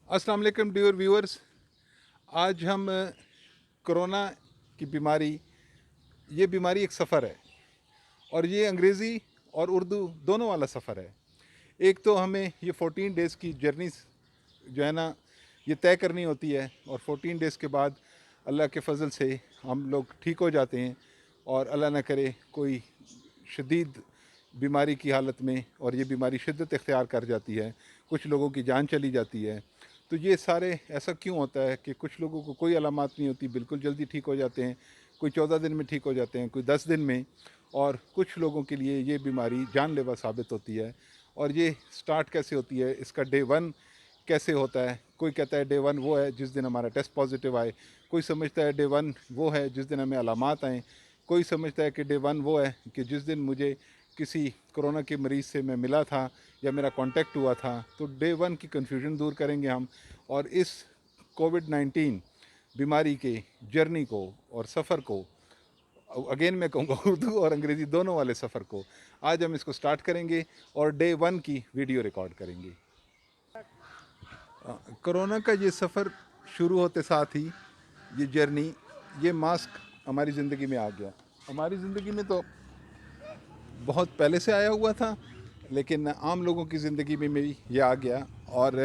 अस्सलाम वालेकुम dear viewers. आज हम कोरोना की बीमारी, ये बीमारी एक सफ़र है और ये अंग्रेज़ी और उर्दू दोनों वाला सफ़र है। एक तो हमें ये 14 डेज़ की जर्नी जो है ना, ये तय करनी होती है और 14 डेज़ के बाद अल्लाह के फ़ज़ल से हम लोग ठीक हो जाते हैं और अल्लाह ना करे कोई शदीद बीमारी की हालत में और ये बीमारी शिद्दत इख्तियार कर जाती है, कुछ लोगों की जान चली जाती है। तो ये सारे ऐसा क्यों होता है कि कुछ लोगों को कोई अलामात नहीं होती, बिल्कुल जल्दी ठीक हो जाते हैं, कोई 14 दिन में ठीक हो जाते हैं, कोई 10 दिन में, और कुछ लोगों के लिए ये बीमारी जानलेवा साबित होती है। और ये स्टार्ट कैसे होती है, इसका डे वन कैसे होता है? कोई कहता है डे वन वो है जिस दिन हमारा टेस्ट पॉजिटिव आए, कोई समझता है डे वन वो है जिस दिन हमें अलामात आएँ, कोई समझता है कि डे वन वो है कि जिस दिन मुझे किसी कोरोना के मरीज़ से मैं मिला था या मेरा कांटेक्ट हुआ था। तो डे वन की कन्फ्यूजन दूर करेंगे हम और इस कोविड-19 बीमारी के जर्नी को और सफ़र को, अगेन मैं कहूँगा उर्दू और अंग्रेज़ी दोनों वाले सफ़र को, आज हम इसको स्टार्ट करेंगे और डे वन की वीडियो रिकॉर्ड करेंगे। कोरोना का ये सफ़र शुरू होते साथ ही ये जर्नी, ये मास्क हमारी ज़िंदगी में आ गया। हमारी ज़िंदगी में तो बहुत पहले से आया हुआ था, लेकिन आम लोगों की ज़िंदगी में भी ये आ गया। और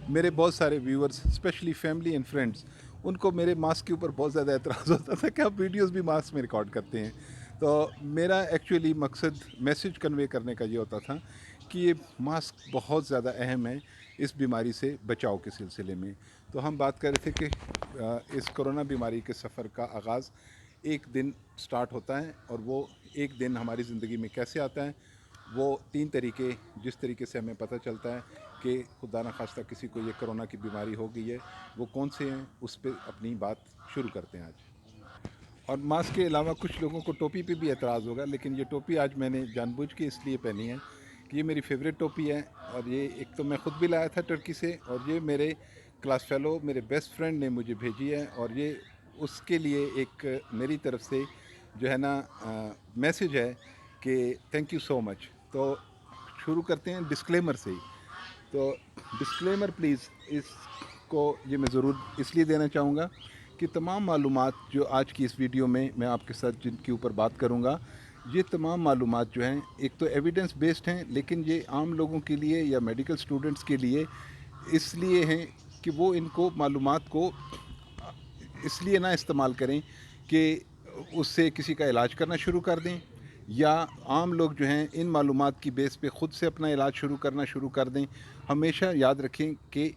मेरे बहुत सारे viewers, specially family and friends, उनको मेरे मास्क के ऊपर बहुत ज़्यादा एतराज़ होता था कि आप वीडियोस भी मास्क में रिकॉर्ड करते हैं। तो मेरा एक्चुअली मकसद मैसेज कन्वे करने का ये होता था कि ये मास्क बहुत ज़्यादा अहम है इस बीमारी से बचाव के सिलसिले में। तो हम बात कर रहे थे कि इस कोरोना बीमारी के सफ़र का आगाज़ एक दिन स्टार्ट होता है और वो एक दिन हमारी ज़िंदगी में कैसे आता है, वो 3 तरीके जिस तरीके से हमें पता चलता है कि खुदा न खास्ता किसी को ये कोरोना की बीमारी हो गई है, वो कौन से हैं, उस पर अपनी बात शुरू करते हैं आज। और मास्क के अलावा कुछ लोगों को टोपी पे भी एतराज़ होगा, लेकिन ये टोपी आज मैंने जानबूझ के इसलिए पहनी है कि ये मेरी फेवरेट टोपी है। और ये एक तो मैं ख़ुद भी लाया था टर्की से, और ये मेरे क्लास फेलो, मेरे बेस्ट फ्रेंड ने मुझे भेजी है, और ये उसके लिए एक मेरी तरफ से जो है ना मैसेज है कि थैंक यू सो मच। तो शुरू करते हैं डिस्क्लेमर से ही। तो डिस्क्लेमर प्लीज़, इसको ये मैं ज़रूर इसलिए देना चाहूँगा कि तमाम मालूमात जो आज की इस वीडियो में मैं आपके साथ जिनके ऊपर बात करूँगा, ये तमाम मालूमात जो हैं एक तो एविडेंस बेस्ड हैं, लेकिन ये आम लोगों के लिए या मेडिकल स्टूडेंट्स के लिए इसलिए हैं कि वो इनको मालूमात को इसलिए ना इस्तेमाल करें कि उससे किसी का इलाज करना शुरू कर दें, या आम लोग जो हैं इन मालूमात की बेस पे ख़ुद से अपना इलाज शुरू कर दें। हमेशा याद रखें कि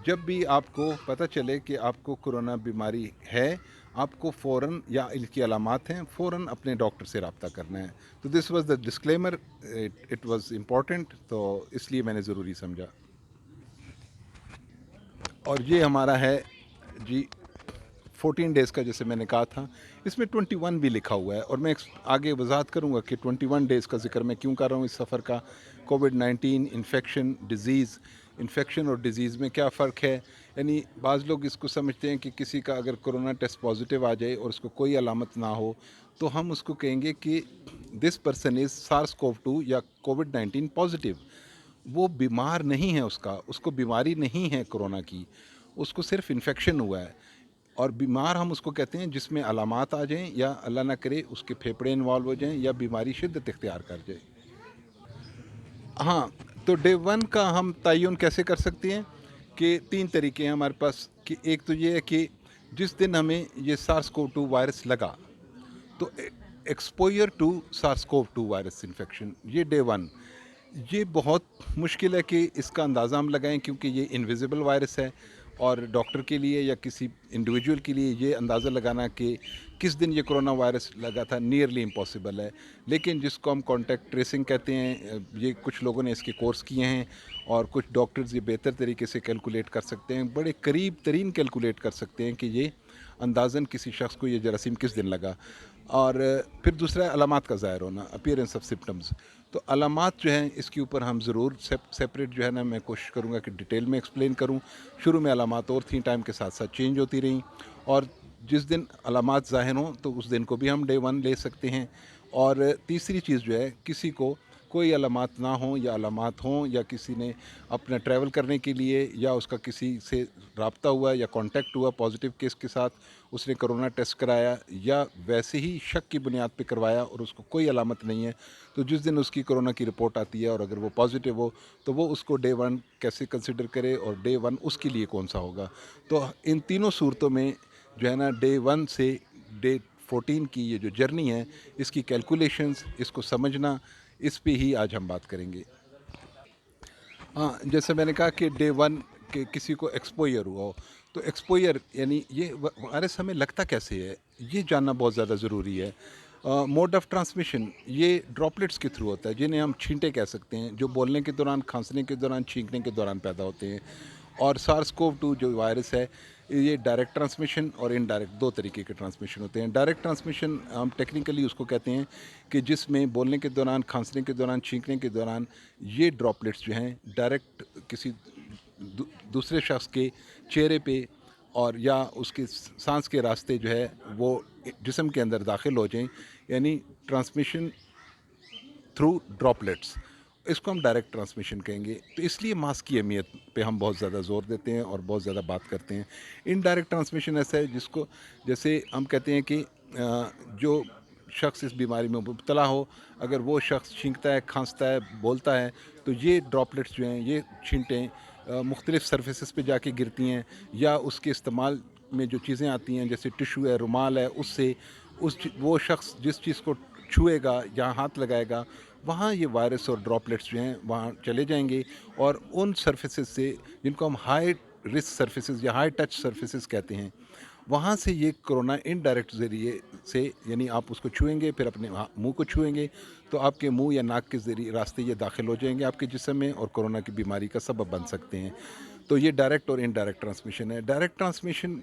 जब भी आपको पता चले कि आपको कोरोना बीमारी है, आपको फ़ौरन, या इनकी अलामात हैं, फ़ौरन अपने डॉक्टर से रब्ता करना है। तो this was the disclaimer, it was important, तो इसलिए मैंने ज़रूरी समझा। और ये हमारा है जी 14 डेज़ का, जैसे मैंने कहा था, इसमें 21 भी लिखा हुआ है, और मैं आगे वजाहत करूँगा कि 21 डेज़ का जिक्र मैं क्यों कर रहा हूँ इस सफ़र का। कोविड-19 इन्फेक्शन और डिज़ीज़ में क्या फ़र्क है। यानी बाज़ लोग इसको समझते हैं कि किसी का अगर कोरोना टेस्ट पॉजिटिव आ जाए और उसको कोई अलामत ना हो, तो हम उसको कहेंगे कि दिस पर्सन इज़ सार्स-CoV-2 या कोविड-19 पॉजिटिव। वो बीमार नहीं है, उसको बीमारी नहीं है कोरोना की, उसको सिर्फ इन्फेक्शन हुआ है। और बीमार हम उसको कहते हैं जिसमें अलामात आ जाएं, या अल्लाह ना करे उसके फेफड़े इन्वॉल्व हो जाएं, या बीमारी शिद्दत इख्तियार कर जाए। हाँ, तो डे वन का हम तयन कैसे कर सकते हैं कि 3 तरीके हैं हमारे पास। कि एक तो ये है कि जिस दिन हमें ये सार्स-CoV-2 वायरस लगा, तो एक्सपोजर टू सार्स-CoV-2 वायरस इन्फेक्शन, ये डे वन। ये बहुत मुश्किल है कि इसका अंदाज़ा हम लगाएं, क्योंकि ये इनविजिबल वायरस है, और डॉक्टर के लिए या किसी इंडिविजुअल के लिए ये अंदाज़ा लगाना कि किस दिन ये कोरोना वायरस लगा था, नियरली इम्पॉसिबल है। लेकिन जिसको हम कॉन्टैक्ट ट्रेसिंग कहते हैं, ये कुछ लोगों ने इसके कोर्स किए हैं, और कुछ डॉक्टर्स ये बेहतर तरीके से कैलकुलेट कर सकते हैं, बड़े करीब तरीन कैलकुलेट कर सकते हैं कि ये अंदाज़न किसी शख्स को ये जरासीम किस दिन लगा। और फिर दूसरा है अलामात का ज़ाहिर होना, अपीयरेंस ऑफ सिम्टम्स। तो अलामात जो हैं इसके ऊपर हम ज़रूर सेपरेट जो है ना, मैं कोशिश करूँगा कि डिटेल में एक्सप्लेन करूँ। शुरू में अलामात और थी, टाइम के साथ साथ चेंज होती रहीं, और जिस दिन अलामात ज़ाहिर हों तो उस दिन को भी हम डे वन ले सकते हैं। और तीसरी चीज़ जो है, किसी को कोई अलामात ना हों या अलामात हों, या किसी ने अपना ट्रैवल करने के लिए या उसका किसी से रब्ता हुआ या कांटेक्ट हुआ पॉजिटिव केस के साथ, उसने कोरोना टेस्ट कराया या वैसे ही शक की बुनियाद पे करवाया और उसको कोई अलामत नहीं है, तो जिस दिन उसकी कोरोना की रिपोर्ट आती है और अगर वो पॉजिटिव हो तो वो उसको डे 1 कैसे कंसिडर करे और डे 1 उसके लिए कौन सा होगा। तो इन तीनों सूरतों में जो है ना, डे 1 से डे 14 की ये जो जर्नी है, इसकी कैलकुलेशंस, इसको समझना, इस पे ही आज हम बात करेंगे। हाँ, जैसे मैंने कहा कि डे 1 के किसी को एक्सपोजर हुआ हो, तो एक्सपोजर यानी ये वायरस हमें लगता कैसे है, ये जानना बहुत ज़्यादा ज़रूरी है। मोड ऑफ ट्रांसमिशन ये ड्रॉपलेट्स के थ्रू होता है, जिन्हें हम छींटे कह सकते हैं, जो बोलने के दौरान, खांसने के दौरान, छींकने के दौरान पैदा होते हैं। और सार्स कोव 2 जो वायरस है, ये डायरेक्ट ट्रांसमिशन और इनडायरेक्ट दो तरीके के ट्रांसमिशन होते हैं। डायरेक्ट ट्रांसमिशन हम टेक्निकली उसको कहते हैं कि जिसमें बोलने के दौरान, खांसने के दौरान, छींकने के दौरान ये ड्रॉपलेट्स जो हैं डायरेक्ट किसी दूसरे शख्स के चेहरे पे और या उसके सांस के रास्ते जो है वो जिस्म के अंदर दाखिल हो जाएं, यानी ट्रांसमिशन थ्रू ड्रॉपलेट्स, इसको हम डायरेक्ट ट्रांसमिशन कहेंगे। तो इसलिए मास्क की अहमियत पे हम बहुत ज़्यादा ज़ोर देते हैं और बहुत ज़्यादा बात करते हैं। इनडायरेक्ट ट्रांसमिशन ऐसा है जिसको, जैसे हम कहते हैं कि जो शख्स इस बीमारी में मुब्तला हो, अगर वो शख्स छींकता है, खांसता है, बोलता है, तो ये ड्रॉपलेट्स जो हैं, ये छींटें मुख्तलिफ़ सर्फेसिस पे जाके गिरती हैं या उसके इस्तेमाल में जो चीज़ें आती हैं जैसे टिशू है, रुमाल है, उससे वो शख्स जिस चीज़ को छुएगा या हाथ लगाएगा, वहाँ ये वायरस और ड्रॉपलेट्स जो हैं वहाँ चले जाएंगे और उन सर्फेसिस से, जिनको हम हाई रिस्क सर्फेसिस या हाई टच सर्फेसिस कहते हैं, वहाँ से ये कोरोना इनडायरेक्ट ज़रिए से, यानी आप उसको छुएंगे, फिर अपने मुंह को छुएंगे, तो आपके मुंह या नाक के ज़रिए रास्ते ये दाखिल हो जाएंगे आपके जिस्म में और कोरोना की बीमारी का सबब बन सकते हैं। तो ये डायरेक्ट और इनडायरेक्ट ट्रांसमिशन है। डायरेक्ट ट्रांसमिशन,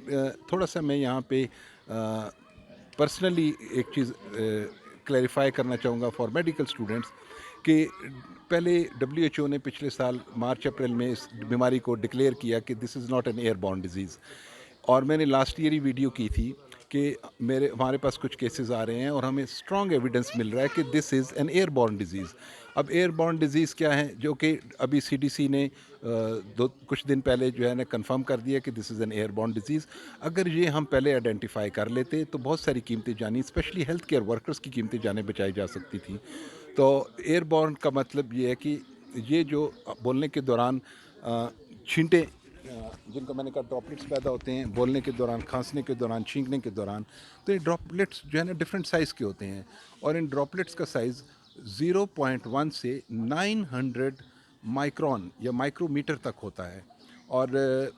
थोड़ा सा मैं यहाँ पे पर्सनली एक चीज़ क्लैरिफाई करना चाहूँगा फॉर मेडिकल स्टूडेंट्स कि पहले डब्ल्यूएचओ ने पिछले साल मार्च अप्रैल में इस बीमारी को डिक्लेयर किया कि this is not an airborne disease, और मैंने लास्ट ईयर ही वीडियो की थी कि हमारे पास कुछ केसेस आ रहे हैं और हमें स्ट्रॉन्ग एविडेंस मिल रहा है कि this is an airborne disease. अब एयरबॉर्न डिजीज़ क्या है, जो कि अभी सीडीसी ने कुछ दिन पहले जो है ना कंफर्म कर दिया कि this is an airborne disease. अगर ये हम पहले आइडेंटिफाई कर लेते तो बहुत सारी कीमती जानी, स्पेशली हेल्थ केयर वर्कर्स की कीमती जानें बचाई जा सकती थी। तो एयरबॉर्न का मतलब ये है कि ये जो बोलने के दौरान छींटे, जिनको मैंने कहा ड्रॉपलेट्स पैदा होते हैं बोलने के दौरान, खांसने के दौरान, छींकने के दौरान, तो ये ड्रॉपलेट्स जो है ना डिफरेंट साइज़ के होते हैं और इन ड्रॉपलेट्स का साइज़ 0.1 से 900 माइक्रोन या माइक्रोमीटर तक होता है। और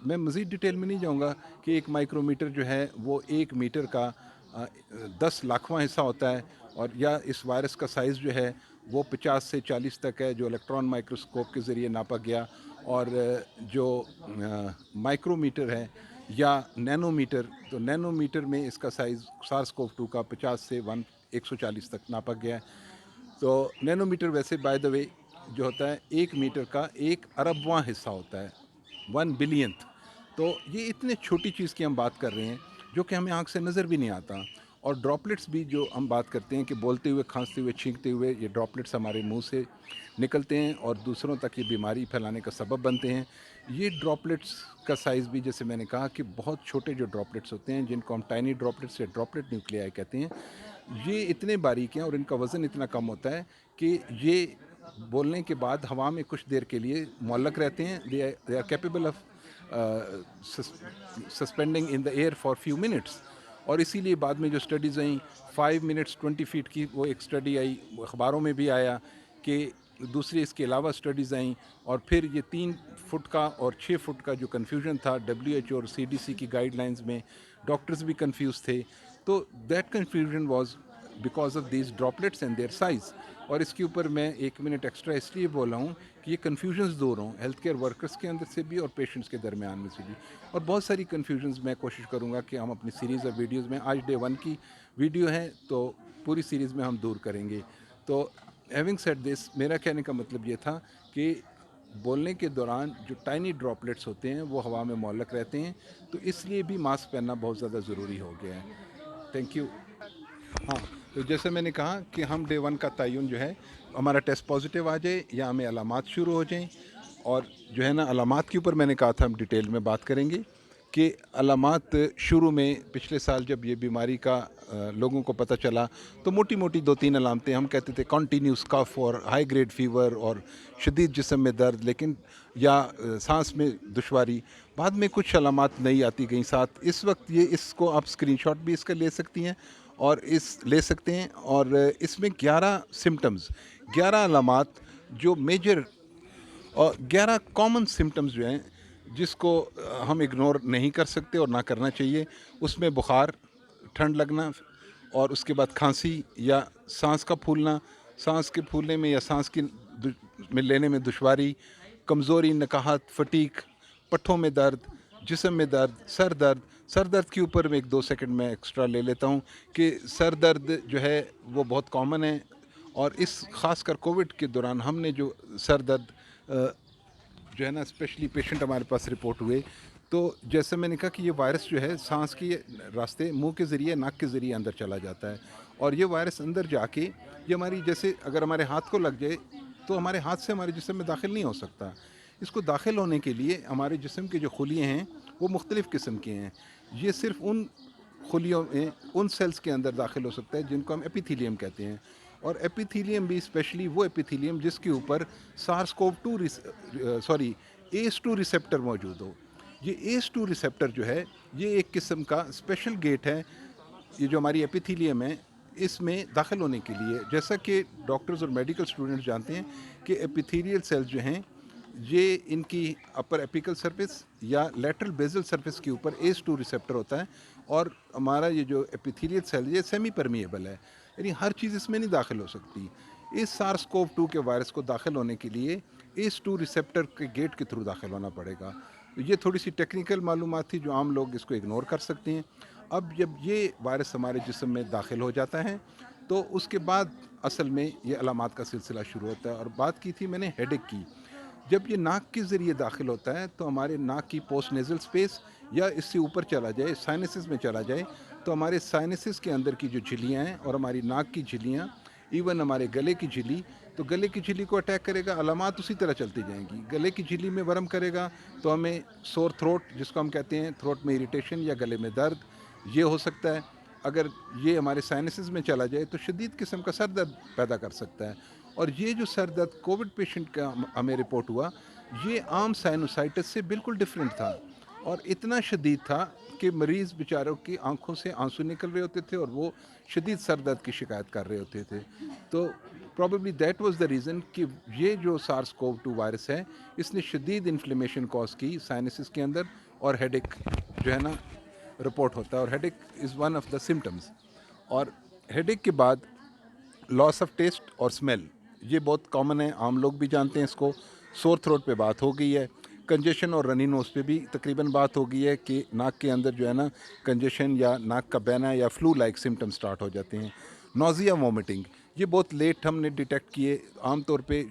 मैं मज़ीद डिटेल में नहीं जाऊंगा कि एक माइक्रोमीटर जो है वो 1 मीटर का 10 लाखवां हिस्सा होता है, और या इस वायरस का साइज़ जो है वो 50 से 40 तक है जो इलेक्ट्रॉन माइक्रोस्कोप के ज़रिए नापा गया। और जो माइक्रोमीटर है या नैनोमीटर, तो नैनोमीटर में इसका साइज़ सार्स कोव 2 का 50 से 140 तक नापा गया है। तो नैनोमीटर वैसे बाय द वे जो होता है 1 मीटर का 1 अरबवां हिस्सा होता है, 1 बिलियंथ। तो ये इतने छोटी चीज़ की हम बात कर रहे हैं जो कि हमें आँख से नज़र भी नहीं आता। और ड्रॉपलेट्स भी जो हम बात करते हैं कि बोलते हुए, खांसते हुए, छींकते हुए ये ड्रॉपलेट्स हमारे मुंह से निकलते हैं और दूसरों तक ये बीमारी फैलाने का सबब बनते हैं। ये ड्रॉपलेट्स का साइज़ भी, जैसे मैंने कहा कि बहुत छोटे जो ड्रॉपलेट्स होते हैं, जिनको हम टाइनी ड्रॉपलेट्स या ड्रॉपलेट न्यूक्लियाई कहते हैं, ये इतने बारीक हैं और इनका वज़न इतना कम होता है कि ये बोलने के बाद हवा में कुछ देर के लिए मुअल्लक रहते हैं। They are capable of suspending in the air for few minutes. और इसीलिए बाद में जो स्टडीज़ आई 5 मिनट्स 20 फीट की, वो एक स्टडी आई, अखबारों में भी आया कि दूसरी इसके अलावा स्टडीज़ आई। और फिर ये 3 फुट का और 6 फुट का जो कन्फ्यूजन था डब्ल्यूएचओ और सीडीसी की गाइडलाइंस में, डॉक्टर्स भी कंफ्यूज थे। तो that confusion was because of these droplets and their size. और इसके ऊपर मैं 1 मिनट एक्स्ट्रा इसलिए बोल रहा हूँ कि ये कन्फ्यूजन्स दूर हों हेल्थ केयर वर्कर्स के अंदर से भी और पेशेंट्स के दरमियान में से भी। और बहुत सारी कन्फ्यूजन्स मैं कोशिश करूँगा कि हम अपनी सीरीज़ ऑफ वीडियोज़ में, आज डे 1 की वीडियो है तो पूरी सीरीज़ में हम दूर करेंगे। तो हैविंग सेड दिस, मेरा कहने का मतलब ये था कि बोलने के दौरान जो टाइनी ड्रॉपलेट्स होते हैं वो हवा में मुअल्लक रहते हैं, तो इसलिए भी मास्क पहनना बहुत ज़्यादा ज़रूरी हो गया है। Thank you. हाँ, तो जैसे मैंने कहा कि हम डे वन का तयन जो है, हमारा टेस्ट पॉजिटिव आ जाए या हमें अलामात शुरू हो जाएं, और जो है ना अलामात के ऊपर मैंने कहा था हम डिटेल में बात करेंगे कि अलामात शुरू में पिछले साल जब ये बीमारी का लोगों को पता चला तो मोटी मोटी 2-3 अलामतें हम कहते थे, कॉन्टीन्यूस कफ और हाई ग्रेड फीवर और शदीद जिस्म में दर्द, लेकिन या सांस में दुश्वारी। बाद में कुछ अलामात नई आती गई साथ। इस वक्त ये इसको आप स्क्रीनशॉट भी इसका ले सकती हैं और ले सकते हैं, और इसमें 11 सिम्टम्स, 11 अलामात जो मेजर और 11 कॉमन सिम्टम्स जो हैं जिसको हम इग्नोर नहीं कर सकते और ना करना चाहिए। उसमें बुखार, ठंड लगना, और उसके बाद खांसी या सांस का फूलना, सांस के फूलने में या सांस की में लेने में दुश्वारी, कमज़ोरी, नकाहत, फटीक, पट्ठों में दर्द, जिस्म में दर्द, सर दर्द। सर दर्द के ऊपर मैं 1-2 सेकंड में एक्स्ट्रा ले लेता हूँ कि सर दर्द जो है वो बहुत कॉमन है, और इस ख़ासकर कोविड के दौरान हमने जो सर दर्द जो है ना स्पेशली पेशेंट हमारे पास रिपोर्ट हुए, तो जैसे मैंने कहा कि ये वायरस जो है सांस के रास्ते, मुंह के ज़रिए, नाक के ज़रिए अंदर चला जाता है, और ये वायरस अंदर जाके ये हमारी, जैसे अगर हमारे हाथ को लग जाए तो हमारे हाथ से हमारे जिस्म में दाखिल नहीं हो सकता। इसको दाखिल होने के लिए हमारे जिस्म के जो खुलिये हैं वो मुख्तलिफ़ किस्म के हैं। ये सिर्फ उन खुलियों में, उन सेल्स के अंदर दाखिल हो सकता है जिनको हम एपिथीलियम कहते हैं, और एपिथीलियम भी स्पेशली वो एपिथीलियम जिसके ऊपर ACE2 रिसेप्टर मौजूद हो। ये ACE2 रिसेप्टर जो है ये एक किस्म का स्पेशल गेट है, ये जो हमारी एपिथीलियम है इसमें दाखिल होने के लिए। जैसा कि डॉक्टर्स और मेडिकल स्टूडेंट्स जानते हैं कि एपिथेलियल सेल्स जो हैं ये इनकी अपर एपिकल सरफेस या लेटरल बेजल सरफेस के ऊपर ACE2 रिसेप्टर होता है, और हमारा ये जो एपिथेलियल सेल ये सेमी परमिएबल है, यानी हर चीज़ इसमें नहीं दाखिल हो सकती। इस SARS-CoV-2 के वायरस को दाखिल होने के लिए ACE2 रिसेप्टर के गेट के थ्रू दाखिल होना पड़ेगा। तो ये थोड़ी सी टेक्निकल मालूमात थी जो आम लोग इसको इग्नोर कर सकते हैं। अब जब ये वायरस हमारे जिस्म में दाखिल हो जाता है तो उसके बाद असल में ये अलामात का सिलसिला शुरू होता है। और बात की थी मैंने हेडेक की। जब ये नाक के ज़रिए दाखिल होता है तो हमारे नाक की पोस्ट नेज़ल स्पेस या इससे ऊपर चला जाए, साइनसिस में चला जाए, तो हमारे साइनसिस के अंदर की जो झिल्लियाँ हैं और हमारी नाक की झिल्लियाँ, इवन हमारे गले की झिल्ली, तो गले की झिल्ली को अटैक करेगा, अलामात उसी तरह चलती जाएंगी। गले की झिल्ली में वर्म करेगा तो हमें सोर थ्रोट, जिसको हम कहते हैं थ्रोट में इरिटेशन या गले में दर्द, ये हो सकता है। अगर ये हमारे साइनसिस में चला जाए तो शदीद किस्म का सर दर्द पैदा कर सकता है। और ये जो सर दर्द कोविड पेशेंट का हमें रिपोर्ट हुआ, ये आम साइनोसाइटिस से बिल्कुल डिफरेंट था, और इतना शदीद था कि मरीज़ बेचारों की आंखों से आंसू निकल रहे होते थे और वो शदीद सर दर्द की शिकायत कर रहे होते थे। तो probably that was the reason कि ये जो SARS-CoV-2 वायरस है इसने शदीद इन्फ्लेमेशन कॉज की साइनसिस के अंदर, और हेडेक जो है ना रिपोर्ट होता है, और headache is one of the symptoms. और हेडेक के बाद लॉस ऑफ टेस्ट और स्मेल, ये बहुत कॉमन है, आम लोग भी जानते हैं इसको। सोर थ्रोट पे बात हो गई है, कंजेशन और रनी नोज़ पे भी तकरीबन बात हो गई है कि नाक के अंदर जो है ना कंजेशन या नाक का बहना या फ्लू लाइक सिम्टम स्टार्ट हो जाते हैं। नोज़िया, वोमिटिंग, ये बहुत लेट हमने डिटेक्ट किए। आम तौर पे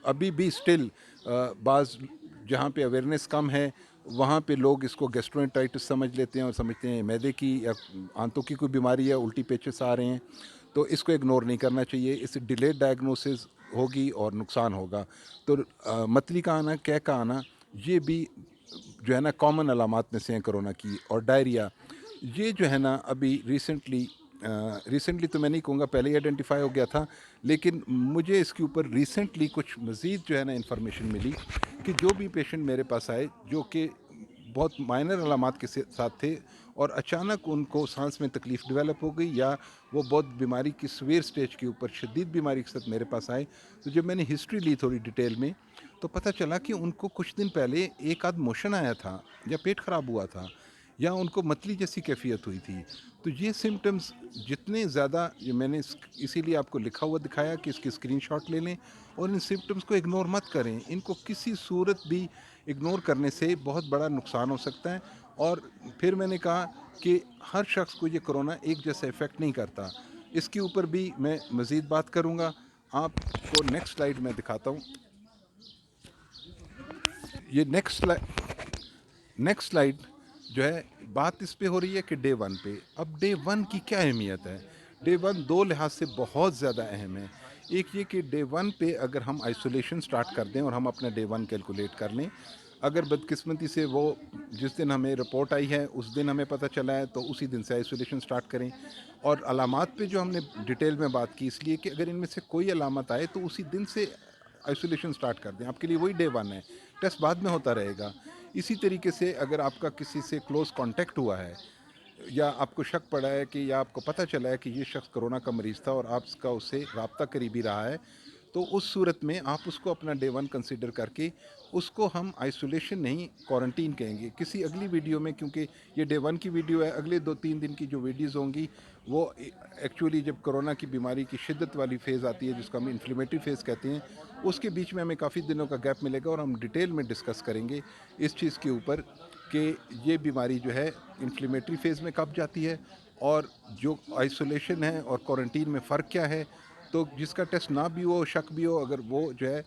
अभी भी स्टिल बाज़ जहाँ पे अवेयरनेस कम है वहाँ पे लोग इसको गैस्ट्रोएंटेराइटिस समझ लेते हैं और समझते हैं मैदे की या आंतों की कोई बीमारी है, उल्टी पेचिस आ रहे हैं, तो इसको इग्नोर नहीं करना चाहिए। इससे डिलेड डायग्नोसिस होगी और नुकसान होगा। तो मतली का आना, कैं का आना, ये भी जो है ना कॉमन अलामात में से हैं कोरोना की। और डायरिया, ये जो है ना अभी रिसेंटली तो मैं नहीं कहूँगा, पहले ही आइडेंटिफाई हो गया था, लेकिन मुझे इसके ऊपर रिसेंटली कुछ मज़ीद जो है ना इन्फॉर्मेशन मिली कि जो भी पेशेंट मेरे पास आए जो कि बहुत माइनर अलामात के साथ थे और अचानक उनको सांस में तकलीफ़ डेवलप हो गई, या वो बहुत बीमारी की सवेयर स्टेज के ऊपर शदीद बीमारी के साथ मेरे पास आए, तो जब मैंने हिस्ट्री ली थोड़ी डिटेल में तो पता चला कि उनको कुछ दिन पहले एक आध मोशन आया था, या पेट ख़राब हुआ था, या उनको मतली जैसी कैफियत हुई थी। तो ये सिम्टम्स जितने ज़्यादा, ये मैंने इसीलिए आपको लिखा हुआ दिखाया कि इसकी स्क्रीनशॉट ले लें, और इन सिम्टम्स को इग्नोर मत करें। इनको किसी सूरत भी इग्नोर करने से बहुत बड़ा नुकसान हो सकता है। और फिर मैंने कहा कि हर शख्स को ये कोरोना एक जैसा इफ़ेक्ट नहीं करता। इसके ऊपर भी मैं मज़ीद बात करूँगा। आपको नेक्स्ट स्लाइड में दिखाता हूँ। ये नेक्स्ट स्लाइड जो है, बात इस पे हो रही है कि डे वन पे। अब डे वन की क्या अहमियत है? ڈے ون دو لحاظ سے بہت زیادہ اہم ہے. ایک یہ کہ ڈے ون پہ اگر ہم آئسولیشن سٹارٹ کر دیں اور ہم اپنا ڈے ون کیلکولیٹ کر لیں, اگر بدقسمتی سے وہ جس دن ہمیں رپورٹ آئی ہے اس دن ہمیں پتہ چلا ہے تو اسی دن سے آئسولیشن سٹارٹ کریں. اور علامات پہ جو ہم نے ڈیٹیل میں بات کی, اس لیے کہ اگر ان میں سے کوئی علامت آئے تو اسی دن سے آئسولیشن سٹارٹ کر دیں. آپ کے لیے وہی ڈے ون ہے, ٹیسٹ بعد میں ہوتا رہے گا. اسی طریقے سے اگر آپ کا کسی سے کلوز کانٹیکٹ ہوا ہے یا آپ کو شک پڑا ہے کہ یا آپ کو پتہ چلا ہے کہ یہ شخص کرونا کا مریض تھا اور آپ کا اس سے رابطہ قریبی رہا ہے, تو اس صورت میں آپ اس کو اپنا ڈے ون کنسیڈر کر کے اس کو ہم آئسولیشن نہیں کوارنٹین کہیں گے. کسی اگلی ویڈیو میں, کیونکہ یہ ڈے ون کی ویڈیو ہے, اگلے 2-3 دن کی جو ویڈیوز ہوں گی وہ ایکچولی جب کرونا کی بیماری کی شدت والی فیز آتی ہے جس کو ہم انفلیمیٹری فیز کہتے ہیں, اس کے بیچ میں ہمیں کافی دنوں کا گیپ ملے گا اور ہم ڈیٹیل میں ڈسکس کریں گے اس چیز کے اوپر کہ یہ بیماری جو ہے انفلیمیٹری فیز میں کب جاتی ہے اور جو آئسولیشن ہے اور کوارنٹین میں فرق کیا ہے. تو جس کا ٹیسٹ نہ بھی ہو, شک بھی ہو, اگر وہ جو ہے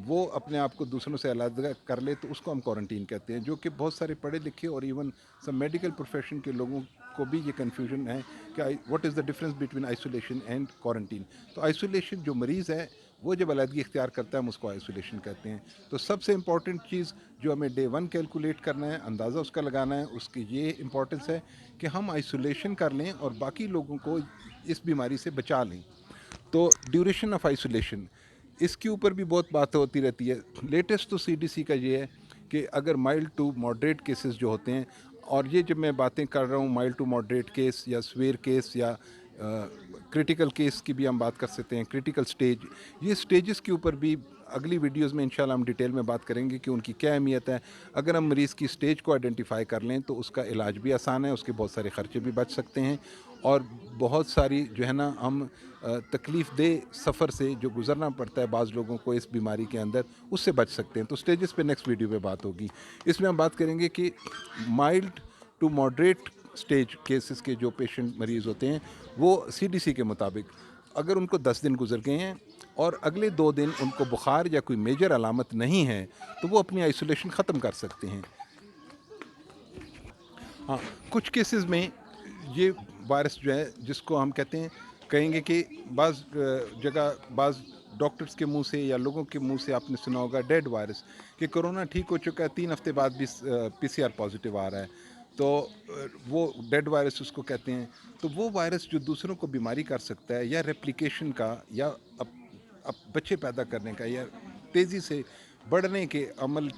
وہ اپنے آپ کو دوسروں سے علیحدہ کر لے تو اس کو ہم کوارنٹین کہتے ہیں, جو کہ بہت سارے پڑھے لکھے اور ایون سب میڈیکل پروفیشن کے لوگوں کو بھی یہ کنفیوژن ہے کہ what is the difference between isolation and quarantine. تو آئسولیشن جو مریض ہے وہ جب علیحدگی اختیار کرتا ہے ہم اس کو آئسولیشن کہتے ہیں. تو سب سے امپورٹنٹ چیز جو ہمیں ڈے ون کیلکولیٹ کرنا ہے, اندازہ اس کا لگانا ہے, اس کی یہ امپورٹنس ہے کہ ہم آئسولیشن کر لیں اور باقی لوگوں کو اس بیماری سے بچا لیں. تو ڈیوریشن آف آئسولیشن, اس کے اوپر بھی بہت بات ہوتی رہتی ہے. لیٹسٹ تو CDC کا یہ ہے کہ اگر مائلڈ ٹو ماڈریٹ کیسز جو ہوتے ہیں, اور یہ جب میں باتیں کر رہا ہوں مائلڈ ٹو ماڈریٹ کیس یا سویئر کیس یا کرٹیکل کیس کی بھی ہم بات کر سکتے ہیں, کرٹیکل سٹیج, یہ سٹیجز کے اوپر بھی اگلی ویڈیوز میں انشاءاللہ ہم ڈیٹیل میں بات کریں گے کہ ان کی کیا اہمیت ہے. اگر ہم مریض کی سٹیج کو آئیڈینٹیفائی کر لیں تو اس کا علاج بھی آسان ہے, اس کے بہت سارے خرچے بھی بچ سکتے ہیں اور بہت ساری جو ہے نا ہم تکلیف دہ سفر سے جو گزرنا پڑتا ہے بعض لوگوں کو اس بیماری کے اندر, اس سے بچ سکتے ہیں. تو سٹیجز پہ نیکسٹ ویڈیو پہ بات ہوگی. اس میں ہم بات کریں گے کہ mild to moderate stage cases کے جو پیشنٹ مریض ہوتے ہیں وہ CDC کے مطابق اگر ان کو 10 دن گزر گئے ہیں اور اگلے 2 دن ان کو بخار یا کوئی میجر علامت نہیں ہے تو وہ اپنی آئسولیشن ختم کر سکتے ہیں. ہاں, کچھ کیسز میں یہ وائرس جو ہے جس کو ہم کہتے ہیں, کہیں گے کہ بعض جگہ بعض ڈاکٹرز کے منہ سے یا لوگوں کے منہ سے آپ نے سنا ہوگا ڈیڈ وائرس, کہ کرونا ٹھیک ہو چکا ہے 3 ہفتے بعد بھی PCR پازیٹیو آ رہا ہے, تو وہ ڈیڈ وائرس اس کو کہتے ہیں. تو وہ وائرس جو دوسروں کو بیماری کر سکتا ہے یا ریپلیکیشن کا یا بچے پیدا کرنے کا یا تیزی سے بڑھنے کے عمل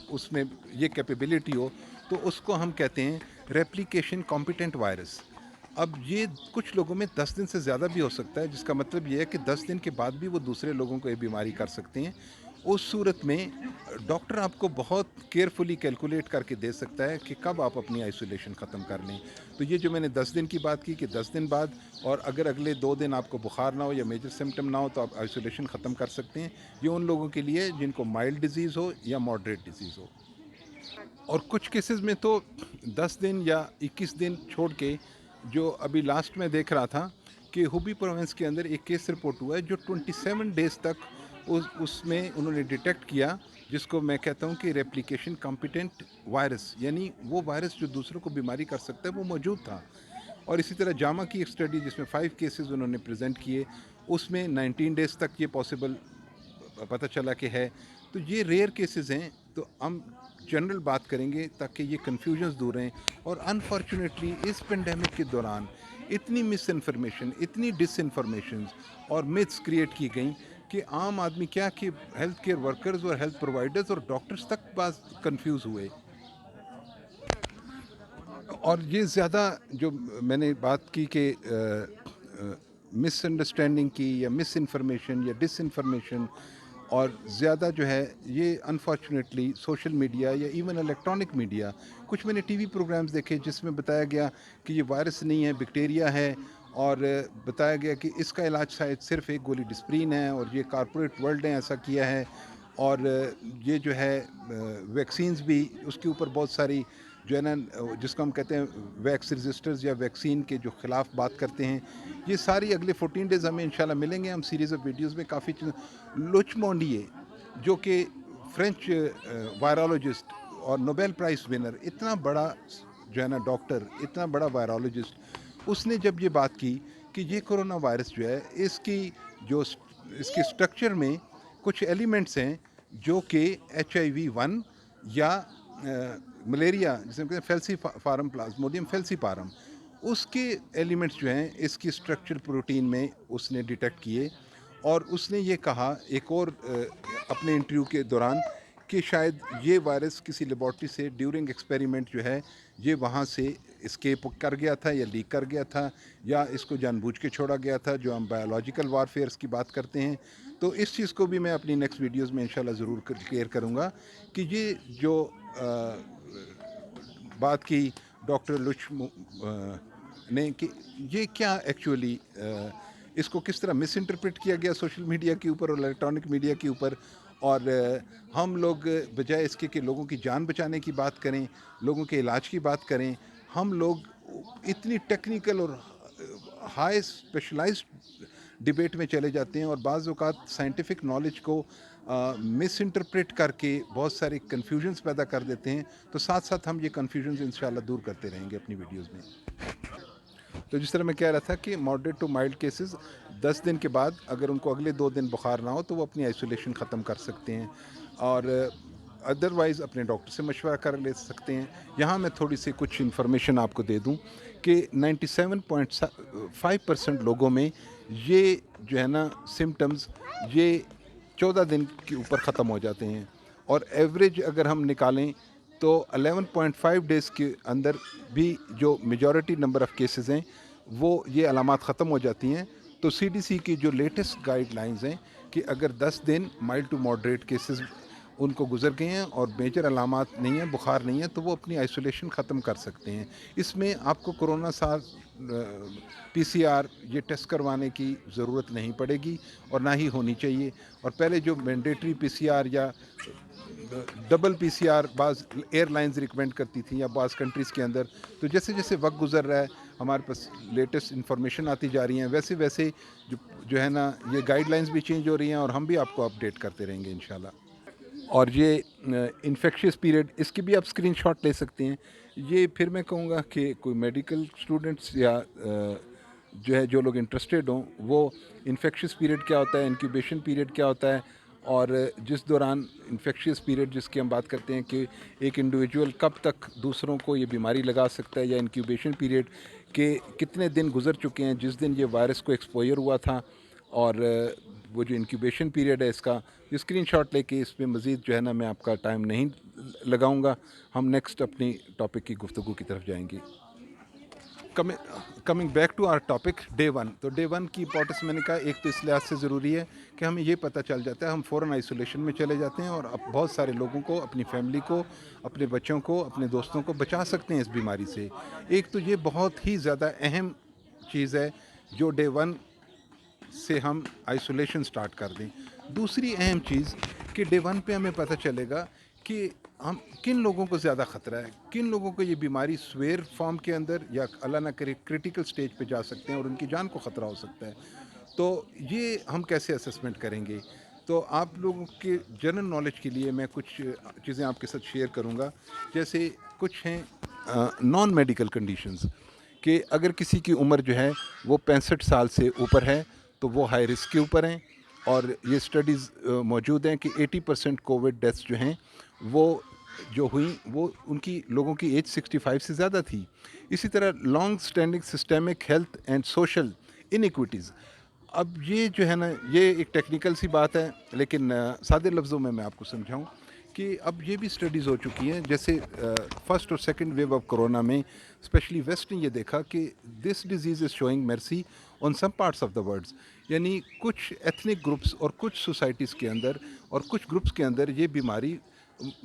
اس میں یہ کیپیبلٹی ہو, تو اس کو ہم کہتے ہیں ریپلیکیشن کمپیٹنٹ وائرس. اب یہ کچھ لوگوں میں 10 دن سے زیادہ بھی ہو سکتا ہے, جس کا مطلب یہ ہے کہ 10 دن کے بعد بھی وہ دوسرے لوگوں کو یہ بیماری کر سکتے ہیں. اس صورت میں ڈاکٹر آپ کو بہت کیئرفلی کیلکولیٹ کر کے دے سکتا ہے کہ کب آپ اپنی آئسولیشن ختم کر لیں. تو یہ جو میں نے 10 دن کی بات کی کہ 10 دن بعد, اور اگر اگلے 2 دن آپ کو بخار نہ ہو یا میجر سمٹم نہ ہو تو آپ آئسولیشن ختم کر سکتے ہیں. یہ ان لوگوں کے لیے جن کو مائلڈ ڈیزیز ہو یا ماڈریٹ ڈیزیز ہو. اور کچھ کیسز میں تو 10 دن یا 21 دن چھوڑ کے, جو ابھی لاسٹ میں دیکھ رہا تھا کہ ہوبی پروونس کے اندر ایک کیس رپورٹ ہوا ہے جو 27 ڈیز تک اس میں انہوں نے ڈیٹیکٹ کیا, جس کو میں کہتا ہوں کہ ریپلیکیشن کمپیٹنٹ وائرس, یعنی وہ وائرس جو دوسروں کو بیماری کر سکتا ہے وہ موجود تھا. اور اسی طرح جامع کی ایک اسٹڈی جس میں 5 کیسز انہوں نے پریزنٹ کیے, اس میں 19 ڈیز تک یہ پاسبل پتہ چلا کہ ہے. تو یہ ریئر کیسز ہیں, تو ہم جنرل بات کریں گے تاکہ یہ کنفیوژنز دور ہیں. اور انفارچونیٹلی اس پینڈیمک کے دوران اتنی مس انفارمیشن, اتنی ڈس انفارمیشنز اور میتھس کریٹ کی گئیں کہ عام آدمی کیا کہ ہیلتھ کیئر ورکرز اور ہیلتھ پرووائڈرز اور ڈاکٹرز تک بعض کنفیوز ہوئے. اور یہ زیادہ جو میں نے بات کی کہ مس انڈرسٹینڈنگ کی یا مس انفارمیشن یا ڈس انفارمیشن, اور زیادہ جو ہے یہ انفارچونیٹلی سوشل میڈیا یا ایون الیکٹرانک میڈیا, کچھ میں نے ٹی وی پروگرامز دیکھے جس میں بتایا گیا کہ یہ وائرس نہیں ہے, بیکٹیریا ہے, اور بتایا گیا کہ اس کا علاج شاید صرف ایک گولی ڈسپرین ہے, اور یہ کارپوریٹ ورلڈ نے ایسا کیا ہے. اور یہ جو ہے ویکسینز بھی اس کے اوپر بہت ساری جو ہے نا, جس کو ہم کہتے ہیں ویکس رجسٹرز یا ویکسین کے جو خلاف بات کرتے ہیں, یہ ساری اگلے 14 ڈیز ہمیں انشاءاللہ ملیں گے. ہم سیریز آف ویڈیوز میں کافی لوچ مونڈیے جو کہ فرینچ وائرولوجسٹ اور نوبیل پرائز ونر, اتنا بڑا جو ہے نا ڈاکٹر, اتنا بڑا وائرولوجسٹ, اس نے جب یہ بات کی کہ یہ کرونا وائرس جو ہے اس کی اسٹرکچر میں کچھ ایلیمنٹس ہیں جو کہ HIV-1 یا ملیریا جسے ہم کہتے ہیں فیلسی فارم پلازمودیم فیلسی پارم، اس کے ایلیمنٹس جو ہیں اس کی اسٹرکچر پروٹین میں اس نے ڈیٹیکٹ کیے، اور اس نے یہ کہا ایک اور اپنے انٹرویو کے دوران کہ شاید یہ وائرس کسی لیبارٹری سے ڈیورنگ ایکسپیریمنٹ جو ہے یہ وہاں سے اسکیپ کر گیا تھا یا لیک کر گیا تھا یا اس کو جان بوجھ کے چھوڑا گیا تھا، جو ہم بایولوجیکل وارفیئرس کی بات کرتے ہیں۔ تو اس چیز کو بھی میں اپنی نیکسٹ ویڈیوز میں انشاءاللہ ضرور کلیئر کروں گا کہ یہ جو بات کی ڈاکٹر لچ نے کہ یہ کیا ایکچولی اس کو کس طرح مس انٹرپریٹ کیا گیا سوشل میڈیا کے اوپر اور الیکٹرانک میڈیا کے اوپر، اور ہم لوگ بجائے اس کے کہ لوگوں کی جان بچانے کی بات کریں، لوگوں کے علاج کی بات کریں، ہم لوگ اتنی ٹیکنیکل اور ہائی اسپیشلائزڈ ڈبیٹ میں چلے جاتے ہیں اور بعض اوقات سائنٹیفک نالج کو مس انٹرپریٹ کر کے بہت سارے کنفیوژنس پیدا کر دیتے ہیں۔ تو ساتھ ساتھ ہم یہ کنفیوژنز انشاءاللہ دور کرتے رہیں گے اپنی ویڈیوز میں۔ تو جس طرح میں کہہ رہا تھا کہ ماڈریٹ ٹو مائلڈ کیسز 10 دن کے بعد اگر ان کو اگلے 2 دن بخار نہ ہو تو وہ اپنی آئسولیشن ختم کر سکتے ہیں، اور ادروائز اپنے ڈاکٹر سے مشورہ کر لے سکتے ہیں۔ یہاں میں تھوڑی سی کچھ انفارمیشن آپ کو دے دوں کہ 97.5% لوگوں میں یہ جو ہے نا سمٹمز یہ 14 دن کے اوپر ختم ہو جاتے ہیں، اور ایوریج اگر ہم نکالیں تو 11.5 ڈیز کے اندر بھی جو میجورٹی نمبر آف کیسز ہیں وہ یہ علامات ختم ہو جاتی ہیں۔ تو CDC کی جو لیٹسٹ گائیڈ لائنز ہیں کہ اگر 10 دن مائلڈ ٹو ماڈریٹ کیسز ان کو گزر گئے ہیں اور میجر علامات نہیں ہیں، بخار نہیں ہے، تو وہ اپنی آئسولیشن ختم کر سکتے ہیں۔ اس میں آپ کو کرونا ساز PCR یہ ٹیسٹ کروانے کی ضرورت نہیں پڑے گی اور نہ ہی ہونی چاہیے، اور پہلے جو مینڈیٹری PCR یا ڈبل PCR بعض ایئر لائنز ریکمینڈ کرتی تھیں یا بعض کنٹریز کے اندر، تو جیسے جیسے وقت گزر رہا ہے ہمارے پاس لیٹسٹ انفارمیشن آتی جا رہی ہیں، ویسے ویسے جو ہے نا یہ گائیڈ لائنز بھی چینج ہو رہی ہیں اور ہم بھی آپ کو اپڈیٹ کرتے رہیں گے انشاءاللہ۔ اور یہ انفیکشیس پیریڈ اس کی بھی آپ اسکرین شاٹ لے سکتے ہیں۔ یہ پھر میں کہوں گا کہ کوئی میڈیکل اسٹوڈنٹس یا جو ہے جو لوگ انٹرسٹیڈ ہوں وہ انفیکشیس پیریڈ کیا ہوتا ہے، انکیوبیشن پیریڈ کیا ہوتا ہے، اور جس دوران انفیکشیس پیریڈ جس کی ہم بات کرتے ہیں کہ ایک انڈیویجول کب تک دوسروں کو یہ بیماری لگا سکتا ہے، یا انکیوبیشن پیریڈ کہ کتنے دن گزر چکے ہیں جس دن یہ وائرس کو ایکسپوئر ہوا تھا، اور وہ جو انکیوبیشن پیریڈ ہے اس کا اسکرین شاٹ لے کے اس پہ مزید جو ہے نا میں آپ کا ٹائم نہیں لگاؤں گا، ہم نیکسٹ اپنی ٹاپک کی گفتگو کی طرف جائیں گے۔ Coming back to our topic day 1، تو ڈے 1 کی امپورٹنس میں نے کہا ایک تو اس لحاظ سے ضروری ہے کہ ہمیں یہ پتہ چل جاتا ہے، ہم فوراً آئسولیشن میں چلے جاتے ہیں اور اب بہت سارے لوگوں کو، اپنی فیملی کو، اپنے بچوں کو، اپنے دوستوں کو بچا سکتے ہیں اس بیماری سے۔ ایک تو یہ بہت ہی زیادہ اہم چیز ہے جو ڈے 1 سے ہم آئسولیشن سٹارٹ کر دیں۔ دوسری اہم چیز کہ ڈے 1 پہ ہمیں پتہ چلے گا کہ ہم کن لوگوں کو زیادہ خطرہ ہے، کن لوگوں کو یہ بیماری سویر فارم کے اندر یا اللہ نہ کرے کریٹیکل سٹیج پہ جا سکتے ہیں اور ان کی جان کو خطرہ ہو سکتا ہے۔ تو یہ ہم کیسے اسسمنٹ کریں گے؟ تو آپ لوگوں کے جنرل نالج کے لیے میں کچھ چیزیں آپ کے ساتھ شیئر کروں گا، جیسے کچھ ہیں نان میڈیکل کنڈیشنز، کہ اگر کسی کی عمر جو ہے وہ 65 سال سے اوپر ہے تو وہ ہائی رسک کے اوپر ہیں، اور یہ اسٹڈیز موجود ہیں کہ 80% کووڈ ڈیتھس جو ہیں وہ جو ہوئیں وہ ان کی لوگوں کی ایج 65 سے زیادہ تھی۔ اسی طرح long standing systemic health and social inequities, اب یہ جو ہے نا یہ ایک ٹیکنیکل سی بات ہے لیکن سادے لفظوں میں آپ کو سمجھاؤں کہ اب یہ بھی اسٹڈیز ہو چکی ہیں، جیسے فرسٹ اور سیکنڈ ویو آف کرونا میں اسپیشلی ویسٹ نے یہ دیکھا کہ this disease is showing mercy on some parts of the world, یعنی کچھ ایتھنک گروپس اور کچھ سوسائٹیز کے اندر اور کچھ گروپس کے اندر یہ بیماری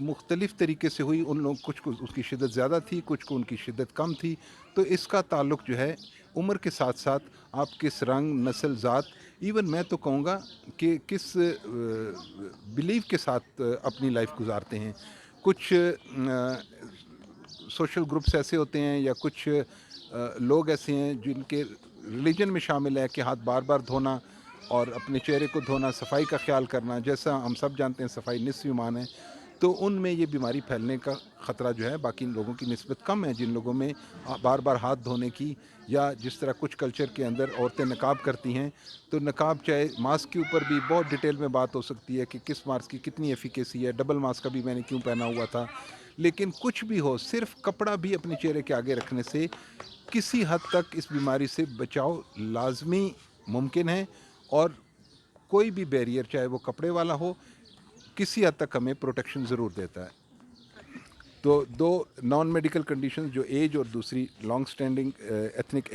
مختلف طریقے سے ہوئی، ان لوگ کچھ کو اس کی شدت زیادہ تھی، کچھ کو ان کی شدت کم تھی۔ تو اس کا تعلق جو ہے عمر کے ساتھ ساتھ آپ کس رنگ، نسل، ذات، ایون میں تو کہوں گا کہ کس بلیف کے ساتھ اپنی لائف گزارتے ہیں۔ کچھ سوشل گروپس ایسے ہوتے ہیں یا کچھ لوگ ایسے ہیں جن کے ریلیجن میں شامل ہے کہ ہاتھ بار بار دھونا اور اپنے چہرے کو دھونا، صفائی کا خیال کرنا، جیسا ہم سب جانتے ہیں صفائی نصف ایمان ہے۔ تو ان میں یہ بیماری پھیلنے کا خطرہ جو ہے باقی لوگوں کی نسبت کم ہے. جن لوگوں میں بار بار ہاتھ دھونے کی یا جس طرح کچھ کلچر کے اندر عورتیں نقاب کرتی ہیں, تو نقاب چاہے ماسک کے اوپر بھی بہت ڈیٹیل میں بات ہو سکتی ہے کہ کس ماسک کی کتنی ایفیکیسی ہے, ڈبل ماسک کا بھی میں نے کیوں پہنا ہوا تھا. لیکن کچھ بھی ہو, صرف کپڑا بھی اپنے چہرے کے آگے رکھنے سے کسی حد تک اس بیماری سے بچاؤ لازمی ممکن ہے. اور کوئی بھی بیریئر چاہے وہ کپڑے والا ہو کسی حد تک ہمیں پروٹیکشن ضرور دیتا ہے. تو دو نان میڈیکل کنڈیشن جو ایج اور دوسری لانگ سٹینڈنگ ایتھنک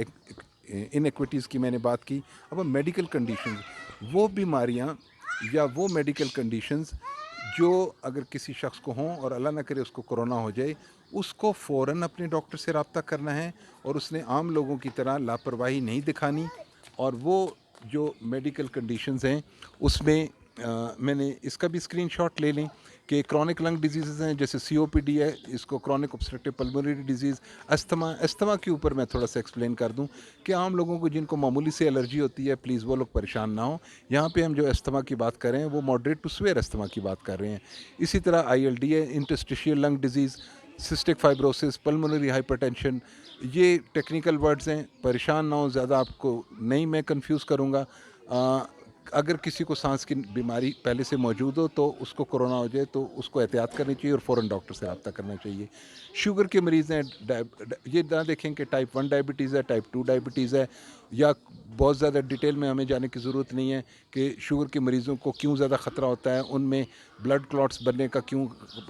ان ایکویٹیز کی میں نے بات کی. اب ہم میڈیکل کنڈیشنز, وہ بیماریاں یا وہ میڈیکل کنڈیشنز جو اگر کسی شخص کو ہوں اور اللہ نہ کرے اس کو کرونا ہو جائے, اس کو فوراً اپنے ڈاکٹر سے رابطہ کرنا ہے اور اس نے عام لوگوں کی طرح لاپرواہی نہیں دکھانی. اور وہ جو میڈیکل کنڈیشنز ہیں اس میں میں نے اس کا بھی اسکرین شاٹ لے لیں کہ کرونک لنگ ڈیزیزز ہیں جیسے سی او پی ڈی ہے, اس کو chronic obstructive pulmonary disease. Asthma کے اوپر میں تھوڑا سا ایکسپلین کر دوں کہ عام لوگوں کو جن کو معمولی سے الرجی ہوتی ہے پلیز وہ لوگ پریشان نہ ہوں. یہاں پہ ہم جو استھما کی بات کر رہے ہیں وہ ماڈریٹ ٹو سویئر استھما کی بات کر رہے ہیں. اسی طرح آئی ایل ڈی ہے, interstitial lung disease, cystic fibrosis, pulmonary hypertension. یہ ٹیکنیکل ورڈز ہیں, پریشان نہ ہوں زیادہ, آپ کو نہیں میں کنفیوز کروں گا. اگر کسی کو سانس کی بیماری پہلے سے موجود ہو تو اس کو کرونا ہو جائے تو اس کو احتیاط کرنی چاہیے اور فوراً ڈاکٹر سے رابطہ کرنا چاہیے. شوگر کے مریض ہیں, یہ نہ دیکھیں کہ ٹائپ 1 ڈائبٹیز ہے, ٹائپ 2 ڈائبٹیز ہے, یا بہت زیادہ ڈیٹیل میں ہمیں جانے کی ضرورت نہیں ہے کہ شوگر کے مریضوں کو کیوں زیادہ خطرہ ہوتا ہے, ان میں بلڈ کلاٹس بننے کا کیوں,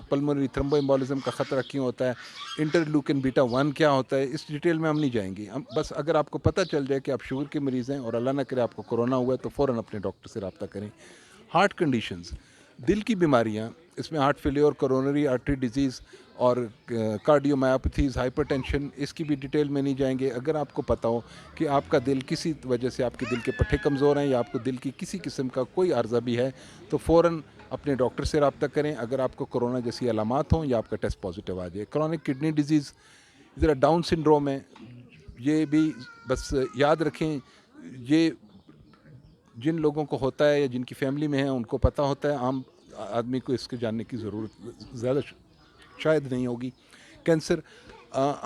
پلمونری تھرمبو ایمبولزم کا خطرہ کیوں ہوتا ہے, انٹرلوکن بیٹا 1 کیا ہوتا ہے, اس ڈیٹیل میں ہم نہیں جائیں گے. بس اگر آپ کو پتہ چل جائے کہ آپ شوگر کے مریض ہیں اور اللہ نہ کرے آپ کو کرونا ہوا ہے تو فوراً اپنے ڈاکٹر سے رابطہ کریں. ہارٹ کنڈیشنز, دل کی بیماریاں, اس میں heart failure, coronary artery disease اور کارڈیو مایوپیتھیز, ہائپر ٹینشن, اس کی بھی ڈیٹیل میں نہیں جائیں گے. اگر آپ کو پتہ ہو کہ آپ کا دل کسی وجہ سے, آپ کے دل کے پٹھے کمزور ہیں یا آپ کو دل کی کسی قسم کا کوئی عارضہ بھی ہے تو فوراً اپنے ڈاکٹر سے رابطہ کریں. اگر آپ کو کرونا جیسی علامات ہوں یا آپ کا ٹیسٹ پازیٹیو آ جائے. کرونک کڈنی ڈیزیز, ذرا ڈاؤن سنڈروم ہے, یہ بھی بس یاد رکھیں, یہ جن لوگوں کو ہوتا ہے یا جن کی فیملی میں ہے ان کو پتہ ہوتا ہے, عام آدمی کو اس کے جاننے کی ضرورت زیادہ شاید نہیں ہوگی. کینسر,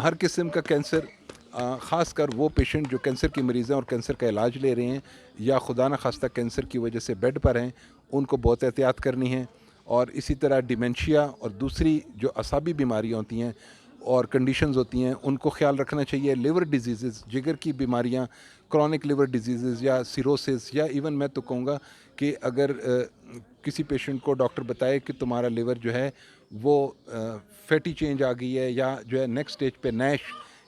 ہر قسم کا کینسر, خاص کر وہ پیشنٹ جو کینسر کی مریض ہیں اور کینسر کا علاج لے رہے ہیں یا خدا نخواستہ کینسر کی وجہ سے بیڈ پر ہیں, ان کو بہت احتیاط کرنی ہے. اور اسی طرح ڈیمنشیا اور دوسری جو اعصابی بیماریاں ہوتی ہیں اور کنڈیشنز ہوتی ہیں ان کو خیال رکھنا چاہیے. لیور ڈیزیزز, جگر کی بیماریاں, کرونک لیور ڈیزیزز یا سیروسس, یا ایون میں تو کہوں گا کہ اگر کسی پیشنٹ کو ڈاکٹر بتائے کہ تمہارا لیور جو ہے وہ فیٹی چینج آ گئی ہے یا جو ہے نیکسٹ اسٹیج پہ نیش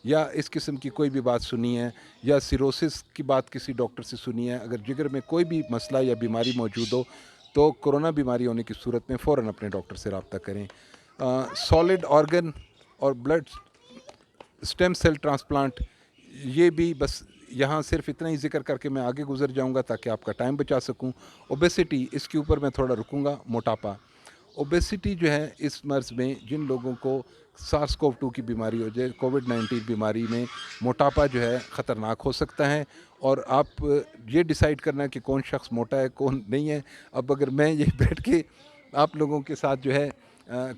یا اس قسم کی کوئی بھی بات سنی ہے یا سیروسس کی بات کسی ڈاکٹر سے سنی ہے, اگر جگر میں کوئی بھی مسئلہ یا بیماری موجود ہو تو کرونا بیماری ہونے کی صورت میں فوراً اپنے ڈاکٹر سے رابطہ کریں. سالڈ آرگن اور بلڈ اسٹیم سیل ٹرانسپلانٹ, یہ بھی بس یہاں صرف اتنا ہی ذکر کر کے میں آگے گزر جاؤں گا تاکہ آپ کا ٹائم بچا سکوں. اوبیسٹی, اس کے اوپر میں تھوڑا رکوں گا. موٹاپا, اوبیسٹی جو ہے اس مرض میں جن لوگوں کو سارس کوو 2 کی بیماری ہو جائے, کووڈ-19 بیماری میں موٹاپا جو ہے خطرناک ہو سکتا ہے. اور آپ یہ ڈیسائیڈ کرنا کہ کون شخص موٹا ہے کون نہیں ہے. اب اگر میں یہ بیٹھ کے آپ لوگوں کے ساتھ جو ہے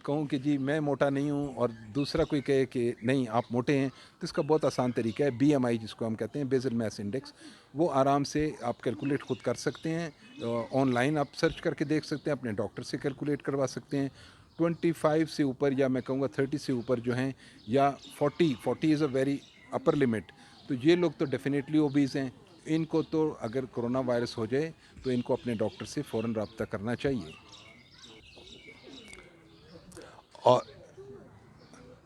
کہوں کہ جی میں موٹا نہیں ہوں اور دوسرا کوئی کہے کہ نہیں آپ موٹے ہیں, تو اس کا بہت آسان طریقہ ہے بی ایم آئی جس کو ہم کہتے ہیں, بیزل میس انڈیکس. وہ آرام سے آپ کیلکولیٹ خود کر سکتے ہیں, آن لائن آپ سرچ کر کے دیکھ سکتے ہیں, اپنے ڈاکٹر سے کیلکولیٹ کروا سکتے ہیں. 25 سے اوپر یا میں کہوں گا 30 سے اوپر جو ہیں یا 40 از اے ویری اپر لمٹ, تو یہ لوگ تو ڈیفینیٹلی اوبیز ہیں. ان کو تو اگر کرونا وائرس ہو جائے تو ان کو اپنے ڈاکٹر سے فوراً رابطہ کرنا چاہیے. اور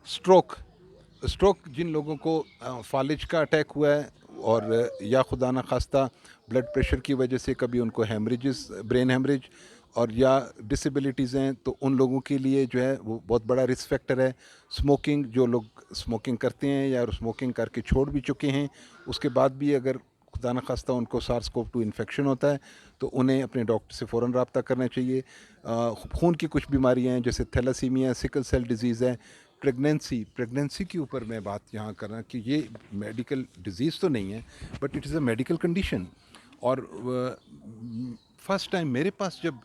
اسٹروک جن لوگوں کو فالج کا اٹیک ہوا ہے اور یا خدا نخواستہ بلڈ پریشر کی وجہ سے کبھی ان کو ہیمریجز, برین ہیمریج اور یا ڈسیبلٹیز ہیں, تو ان لوگوں کے لیے جو ہے وہ بہت بڑا رسک فیکٹر ہے. اسموکنگ, جو لوگ اسموکنگ کرتے ہیں یا اسموکنگ کر کے چھوڑ بھی چکے ہیں اس کے بعد بھی اگر خدا نخواستہ ان کو سارس کوو 2 انفیکشن ہوتا ہے تو انہیں اپنے ڈاکٹر سے فوراً رابطہ کرنا چاہیے. خون کی کچھ بیماریاں ہیں جیسے تھیلاسیمیا, سکل سیل ڈیزیز ہے. پریگنینسی کے اوپر میں بات یہاں کرنا کہ یہ میڈیکل ڈیزیز تو نہیں ہے but it is a medical condition. اور फर्स्ट टाइम मेरे पास जब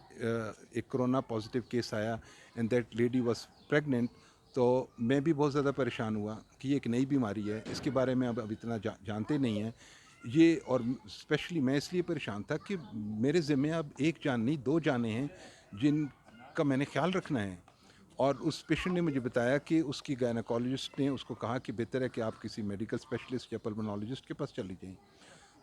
एक कोरोना पॉजिटिव केस आया and that lady was pregnant, तो मैं भी बहुत ज़्यादा परेशान हुआ कि ये एक नई बीमारी है, इसके बारे में अब इतना जानते नहीं हैं ये। और स्पेशली मैं इसलिए परेशान था कि मेरे ज़िम्मे अब एक जान नहीं, दो जानें हैं जिनका मैंने ख्याल रखना है। और उस पेशेंट ने मुझे बताया कि उसकी गायनाकोलॉजिस्ट ने उसको कहा कि बेहतर है कि आप किसी मेडिकल स्पेशलिस्ट या पल्मोनोलॉजिस्ट के पास चली जाएं।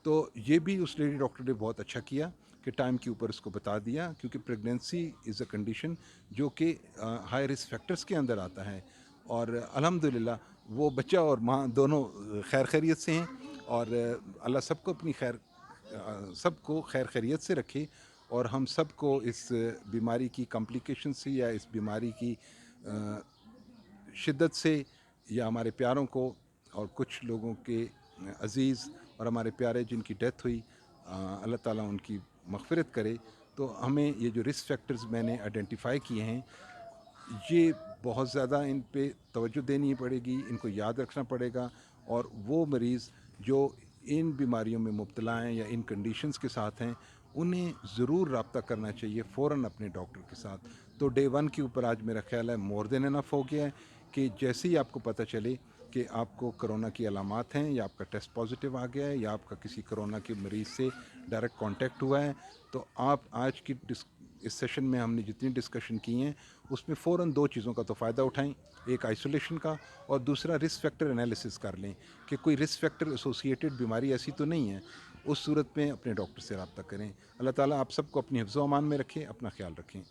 तो ये भी उस लेडी डॉक्टर ने बहुत अच्छा किया कि टाइम के ऊपर उसको बता दिया, क्योंकि प्रेगनेंसी इज़ अ कंडीशन जो कि हाई रिस्क फैक्टर्स के अंदर आता है। और अल्हम्दुलिल्लाह वो बच्चा और माँ दोनों खैर खैरियत से हैं। और अल्लाह सबको अपनी सबको खैर खैरियत से रखे, और हम सबको इस बीमारी की कॉम्प्लिकेशन से या इस बीमारी की शिद्दत से, या हमारे प्यारों को और कुछ लोगों के अज़ीज़ और हमारे प्यारे जिनकी डेथ हुई, अल्लाह ताला उनकी मग़फ़िरत करे। तो हमें ये जो रिस्क फैक्टर्स मैंने आइडेंटिफाई किए हैं, ये बहुत ज़्यादा इन पे तवज्जो देनी पड़ेगी, इनको याद रखना पड़ेगा। और वो मरीज़ जो इन बीमारियों में मुब्तला हैं या इन कंडीशंस के साथ हैं, उन्हें ज़रूर रब्ता करना चाहिए फ़ौरन अपने डॉक्टर के साथ। तो डे वन के ऊपर आज मेरा ख्याल है मोर देन इनफ हो गया है कि जैसे ही आपको पता चले कि आपको कोरोना की अलामात हैं, या आपका टेस्ट पॉजिटिव आ गया है, या आपका किसी कोरोना के मरीज़ से डायरेक्ट कांटेक्ट हुआ है, तो आप आज की इस सेशन में हमने जितनी डिस्कशन की हैं उसमें फ़ौरन दो चीज़ों का तो फ़ायदा उठाएं, एक आइसोलेशन का, और दूसरा रिस्क फैक्टर एनालिसिस कर लें कि कोई रिस्क फैक्टर एसोसिएटेड बीमारी ऐसी तो नहीं है। उस सूरत में अपने डॉक्टर से रब्ता करें। अल्लाह ताला आप सबको अपनी हिफ्ज़-ओ-अमान में रखें, अपना ख्याल रखें।